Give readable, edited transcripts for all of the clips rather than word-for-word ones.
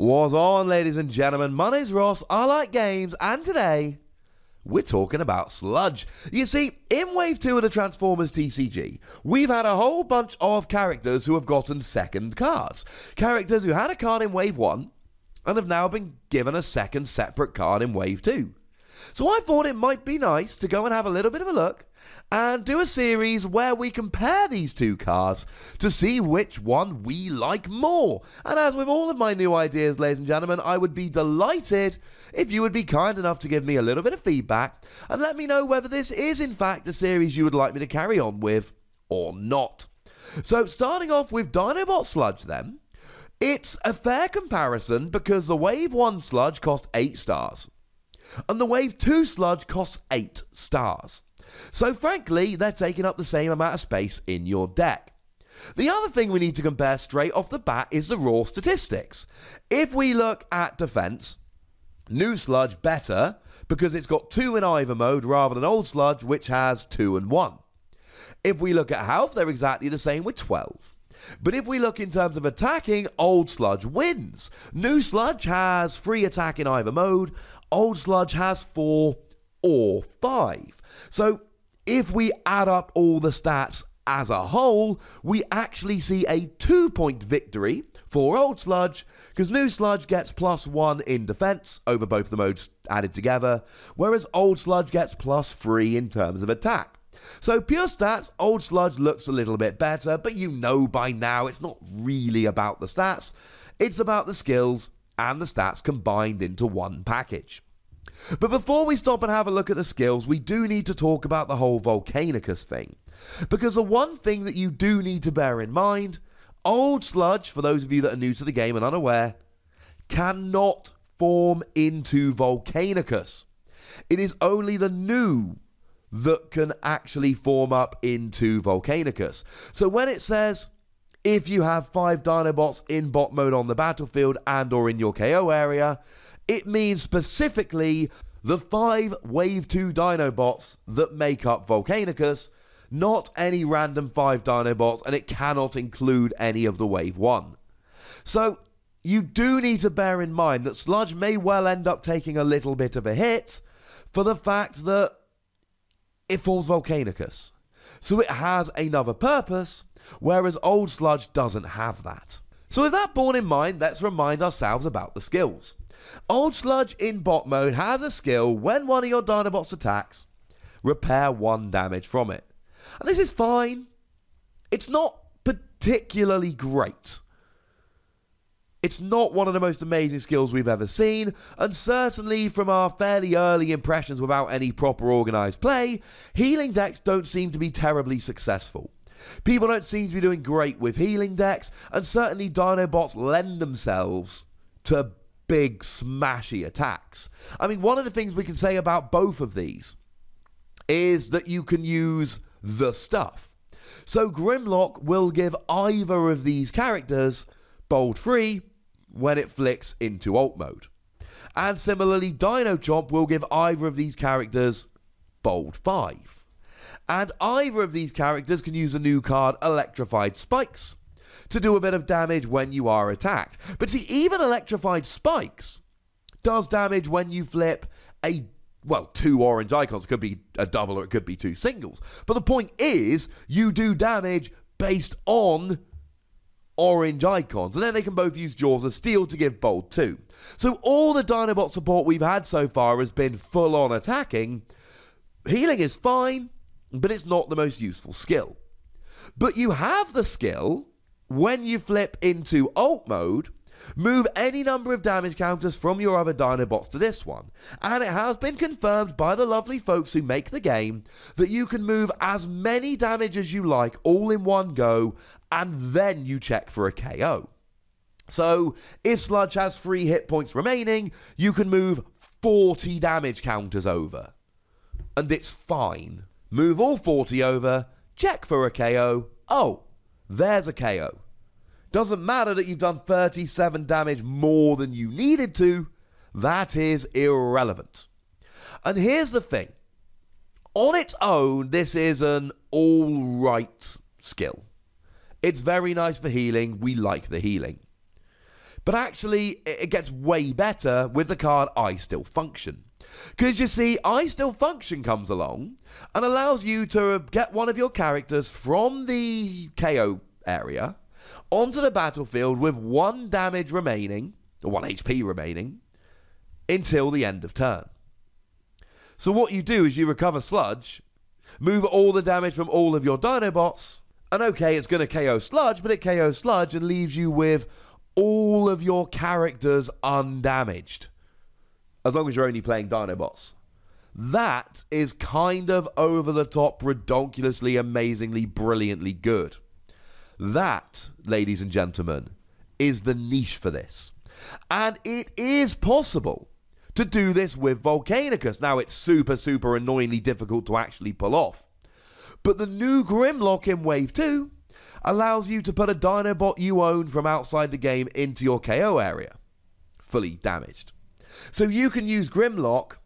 What's on, ladies and gentlemen? My name's Ross, I like games, and today we're talking about Sludge. You see, in Wave 2 of the Transformers TCG, we've had a whole bunch of characters who have gotten second cards. Characters who had a card in Wave 1 and have now been given a second separate card in Wave 2. So I thought it might be nice to go and have a little bit of a look and do a series where we compare these two cards to see which one we like more. And as with all of my new ideas, ladies and gentlemen, I would be delighted if you would be kind enough to give me a little bit of feedback and let me know whether this is in fact a series you would like me to carry on with or not. So starting off with Dinobot Sludge then, it's a fair comparison because the Wave 1 Sludge cost 8 stars. And the Wave 2 Sludge costs 8 stars. So frankly, they're taking up the same amount of space in your deck. The other thing we need to compare straight off the bat is the raw statistics. If we look at defense, new Sludge better because it's got 2 in either mode rather than old Sludge which has 2 and 1. If we look at health, they're exactly the same with 12. But if we look in terms of attacking, old Sludge wins. New Sludge has 3 attack in either mode, old Sludge has 4 or 5. So if we add up all the stats as a whole, we actually see a 2-point victory for old Sludge, because new Sludge gets +1 in defense over both the modes added together, whereas old Sludge gets +3 in terms of attack. So pure stats, old Sludge looks a little bit better, but you know by now it's not really about the stats, it's about the skills and the stats combined into one package. But before we stop and have a look at the skills, we do need to talk about the whole Volcanicus thing. Because the one thing that you do need to bear in mind, old Sludge, for those of you that are new to the game and unaware, cannot form into Volcanicus. It is only the new that can actually form up into Volcanicus. So when it says, if you have 5 Dinobots in bot mode on the battlefield and or in your KO area, it means specifically the 5 Wave 2 Dinobots that make up Volcanicus, not any random 5 Dinobots, and it cannot include any of the Wave 1. So you do need to bear in mind that Sludge may well end up taking a little bit of a hit for the fact that it falls Volcanicus. So it has another purpose, whereas old Sludge doesn't have that. So with that borne in mind, let's remind ourselves about the skills. Old Sludge in bot mode has a skill when one of your Dinobots attacks, repair 1 damage from it. And this is fine. It's not particularly great. It's not one of the most amazing skills we've ever seen, and certainly from our fairly early impressions without any proper organised play, healing decks don't seem to be terribly successful. People don't seem to be doing great with healing decks, and certainly Dinobots lend themselves to big smashy attacks. I mean, one of the things we can say about both of these is that you can use the stuff. So Grimlock will give either of these characters bold 3 when it flicks into alt mode. And similarly, Dino Chomp will give either of these characters bold 5. And either of these characters can use a new card, Electrified Spikes, to do a bit of damage when you are attacked. But see, even Electrified Spikes does damage when you flip a, well, 2 orange icons. It could be a double or it could be 2 singles. But the point is, you do damage based on orange icons, and then they can both use Jaws of Steel to give bold 2. So all the Dinobot support we've had so far has been full on attacking. Healing is fine, but it's not the most useful skill. But you have the skill, when you flip into alt mode, move any number of damage counters from your other Dinobots to this one. And it has been confirmed by the lovely folks who make the game that you can move as many damage as you like all in one go, and then you check for a KO. So if Sludge has 3 hit points remaining, you can move 40 damage counters over. And it's fine. Move all 40 over, check for a KO. Oh, there's a KO. Doesn't matter that you've done 37 damage more than you needed to. That is irrelevant. And here's the thing. On its own, this is an alright skill. It's very nice for healing. We like the healing. But actually, it gets way better with the card I Still Function. Because you see, I Still Function comes along and allows you to get one of your characters from the KO area onto the battlefield with 1 damage remaining, or 1 HP remaining, until the end of turn. So what you do is you recover Sludge, move all the damage from all of your Dinobots, and okay, it's going to KO Sludge, but it KOs Sludge and leaves you with all of your characters undamaged. As long as you're only playing Dinobots. That is kind of over the top, redonkulously, amazingly, brilliantly good. That, ladies and gentlemen, is the niche for this. And it is possible to do this with Volcanicus. Now, it's super, super annoyingly difficult to actually pull off. But the new Grimlock in Wave 2 allows you to put a Dinobot you own from outside the game into your KO area, fully damaged. So you can use Grimlock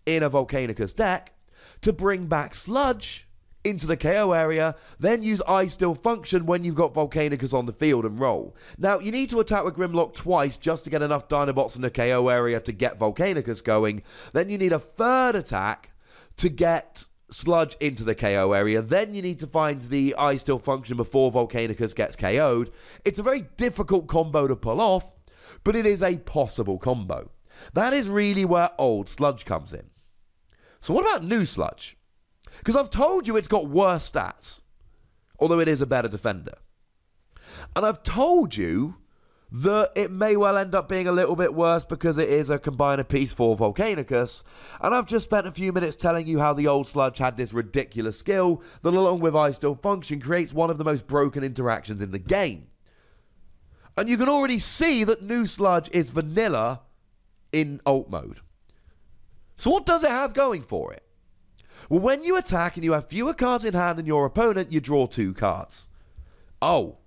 in a Volcanicus deck to bring back Sludge into the KO area, then use I Still Function when you've got Volcanicus on the field and roll. Now, you need to attack with Grimlock twice just to get enough Dinobots in the KO area to get Volcanicus going. Then you need a third attack to get Sludge into the KO area. Then you need to find the I Still Function before Volcanicus gets KO'd. It's a very difficult combo to pull off, but it is a possible combo. That is really where old Sludge comes in. So what about new Sludge? Because I've told you it's got worse stats, although it is a better defender. And I've told you that it may well end up being a little bit worse because it is a combiner piece for Volcanicus. And I've just spent a few minutes telling you how the old Sludge had this ridiculous skill that, along with I Still Function, creates one of the most broken interactions in the game. And you can already see that new Sludge is vanilla in alt mode. So what does it have going for it? Well, when you attack and you have fewer cards in hand than your opponent, you draw 2 cards. Oh,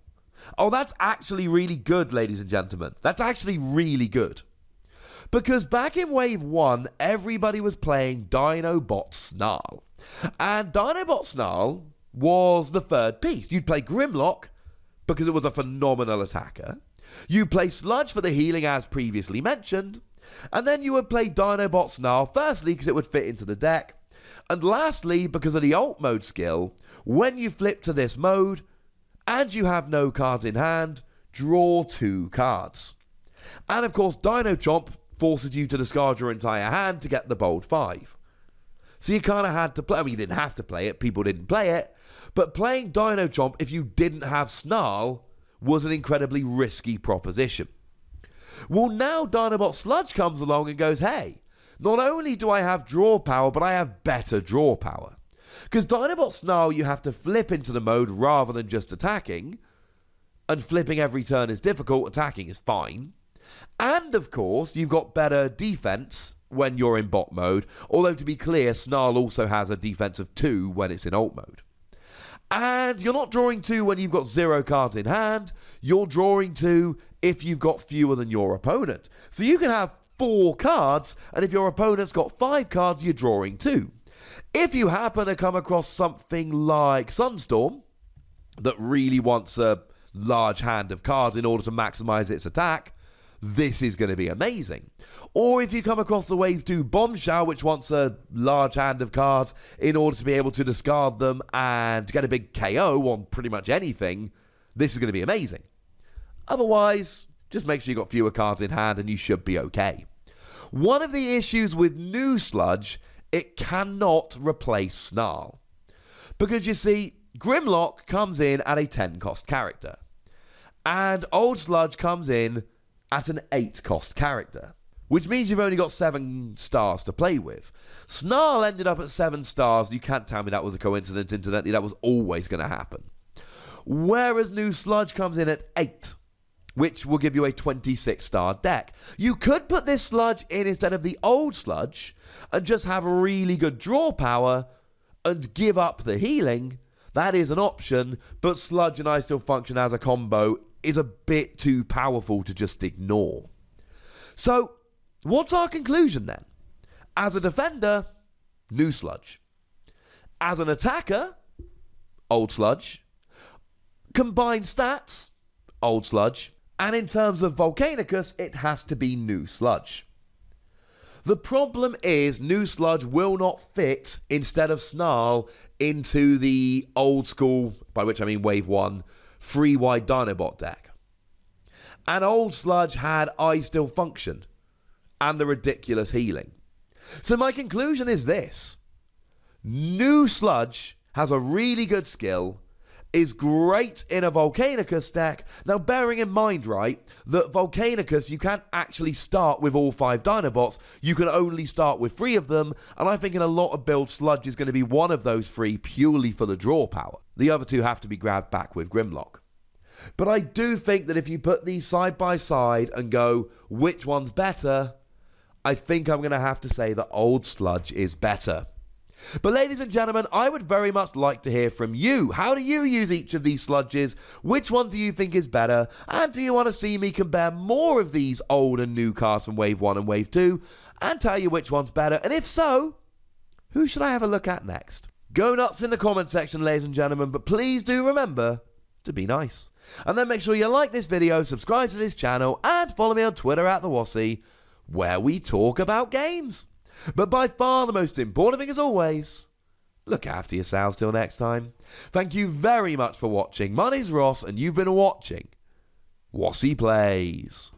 that's actually really good, ladies and gentlemen. That's actually really good. Because back in Wave 1, everybody was playing Dinobot Snarl. And Dinobot Snarl was the third piece. You'd play Grimlock because it was a phenomenal attacker. You play Sludge for the healing, as previously mentioned. And then you would play Dinobot Snarl, firstly because it would fit into the deck, and lastly because of the alt mode skill. When you flip to this mode, and you have no cards in hand, draw 2 cards. And of course, Dino Chomp forces you to discard your entire hand to get the bold 5. So you kind of had to play, I mean, you didn't have to play it, people didn't play it, but playing Dino Chomp if you didn't have Snarl was an incredibly risky proposition. Well, now Dinobot Sludge comes along and goes, hey, not only do I have draw power, but I have better draw power. Because Dinobot Snarl, you have to flip into the mode rather than just attacking, and flipping every turn is difficult, attacking is fine. And, of course, you've got better defense when you're in bot mode, although to be clear, Snarl also has a defense of 2 when it's in alt mode. And you're not drawing 2 when you've got 0 cards in hand, you're drawing 2 if you've got fewer than your opponent. So you can have 4 cards, and if your opponent's got 5 cards, you're drawing 2. If you happen to come across something like Sunstorm, that really wants a large hand of cards in order to maximize its attack, this is going to be amazing. Or if you come across the Wave 2 Bombshell, which wants a large hand of cards in order to be able to discard them and get a big KO on pretty much anything, this is going to be amazing. Otherwise, just make sure you've got fewer cards in hand and you should be okay. One of the issues with new Sludge, it cannot replace Snarl. Because you see, Grimlock comes in at a 10 cost character. And old Sludge comes in at an 8 cost character, which means you've only got 7 stars to play with. Snarl ended up at 7 stars. You can't tell me that was a coincidence. Incidentally, that was always going to happen. Whereas new Sludge comes in at 8, which will give you a 26-star deck. You could put this Sludge in instead of the old Sludge and just have really good draw power and give up the healing. That is an option, but Sludge and I Still Function as a combo is a bit too powerful to just ignore. So, what's our conclusion then? As a defender, new Sludge. As an attacker, old Sludge. Combined stats, old Sludge. And in terms of Volcanicus, it has to be New Sludge. The problem is New Sludge will not fit, instead of Snarl, into the old school, by which I mean Wave 1, 3-wide Dinobot deck. And old Sludge had I Still Function and the ridiculous healing. So my conclusion is this. New Sludge has a really good skill, is great in a Volcanicus deck. Now, bearing in mind, right, that Volcanicus, you can't actually start with all 5 Dinobots. You can only start with 3 of them, and I think in a lot of builds, Sludge is going to be one of those 3 purely for the draw power. The other 2 have to be grabbed back with Grimlock. But I do think that if you put these side by side and go, which one's better, I think I'm going to have to say that old Sludge is better. But ladies and gentlemen, I would very much like to hear from you. How do you use each of these sludges? Which one do you think is better? And do you want to see me compare more of these old and new cards from Wave 1 and Wave 2 and tell you which one's better? And if so, who should I have a look at next? Go nuts in the comment section, ladies and gentlemen, but please do remember to be nice. And then make sure you like this video, subscribe to this channel, and follow me on Twitter @TheWossy, where we talk about games. But by far the most important thing, as always, look after yourselves till next time. Thank you very much for watching. My name's Ross, and you've been watching Wossy Plays.